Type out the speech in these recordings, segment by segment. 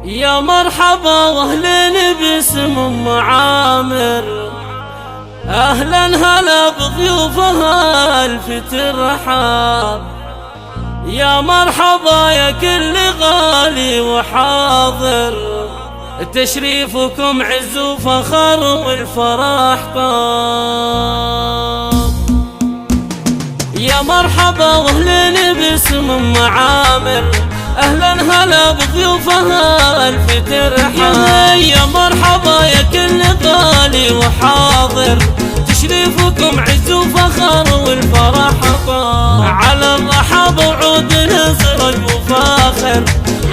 يا مرحبا واهلين باسم ام عامر، اهلا هلا بضيوفها الف ترحاب. يا مرحبا يا كل غالي وحاضر، تشريفكم عز وفخر والفرح طاب. يا مرحبا واهلين باسم ام عامر، اهلا هلا بضيوفها الف ترحاب. يا مرحبا يا كل غالي وحاضر، تشريفكم عز وفخر والفرح طاب. على الرحاب وعود نزرق وفاخر،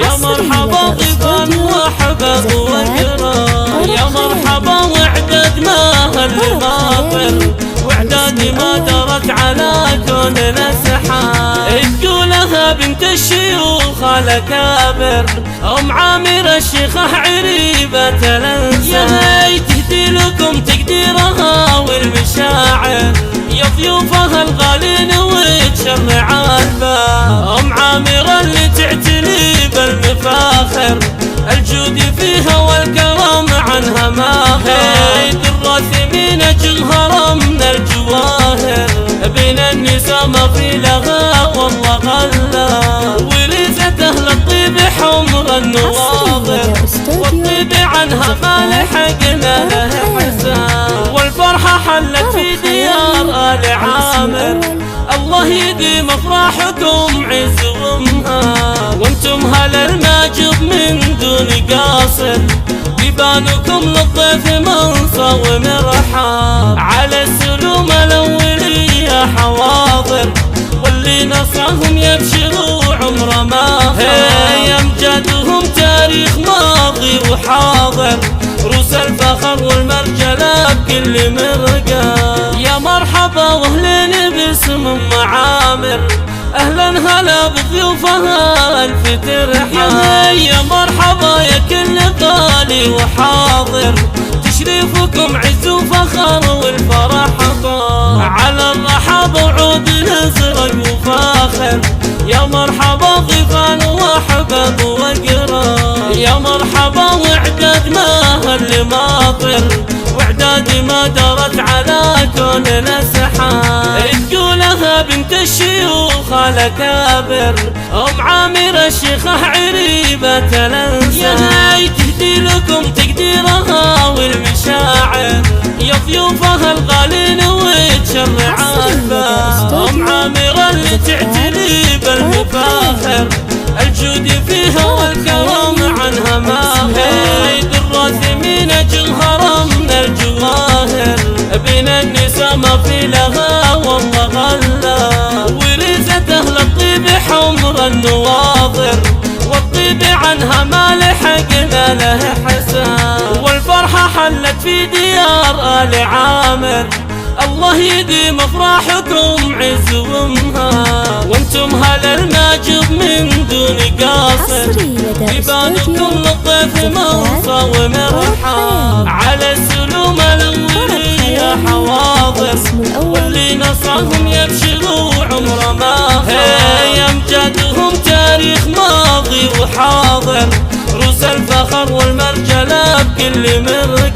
يا مرحبا ضيفان واحباب وقراب. يا مرحبا وعدد ما هالماطر، واعدادي ما درت على كوننا سحاب. تقولها بنت الشيوخ الاكابر، ام عامر الشيخة عريبة الانساب. يا تهدي لكم تقديرها والمشاعر، يا ضيوفها الغالين وتشرع الباب. ام عامر اللي تعتني بالمفاخر، الجود فيها والكرم عنها ماهر. الراثمين جوهر من الجواهر، بين النساء ما في لها والله غلا. وليست اهل الطيب حمر النواظر، والطيب عنها ما لحقنا له حساب. والفرحة حلت في ديار آل عامر، الله يديم افراحكم عز وامهار. وانتم هلا الماجد من دون قاصر، بيبانكم للضيف منصة ومرحاب. على السلوم الاولية حواضر، واللي نصرهم يبشروا عمره ما هي. امجادهم تاريخ ماضي وحاضر، روس الفخر والمرجلة بكل مرقاب. يا مرحبا واهلين باسم ام عامر، اهلا هلا بضيوفها الف ترحاب. يا مرحبا يا كل غالي وحاضر، تشريفكم عز وفخر والفرح طاب. على الرحاب وعود نزرق وفاخر، يا مرحبا ضيفان واحباب وقراب. يا مرحبا واعداد ما هالماطر، واعدادي ما درت على كوننا سحاب. تقولها بنت الشيوخ الاكابر، ام عامر الشيخة عريبة الانساب. يا تهدي لكم تقديرها والمشاعر، يا ضيوفها الغالين وتشرع الباب. ام عامر اللي تعتني بالمفاخر، الجود فيها والكرم عنها ماهر. الراثمين جوهر من الجواهر، بين النساء ما في لها والله غلا. وليست اهل الطيب حمر النواظر، والطيب عنها ما لحقنا له حساب. والفرحة حلت في ديار آل عامر، الله يديم افراحكم عز وامهار. وانتم هلا الماجد من دون قاصر، بيبانكم للضيف منصة ومرحاب. على السلوم الاولية حواضر، واللي نصرهم يبشروا عمره ما هي. امجادهم تاريخ ماضي وحاضر، روس الفخر والمرجلة بكل مرقاب.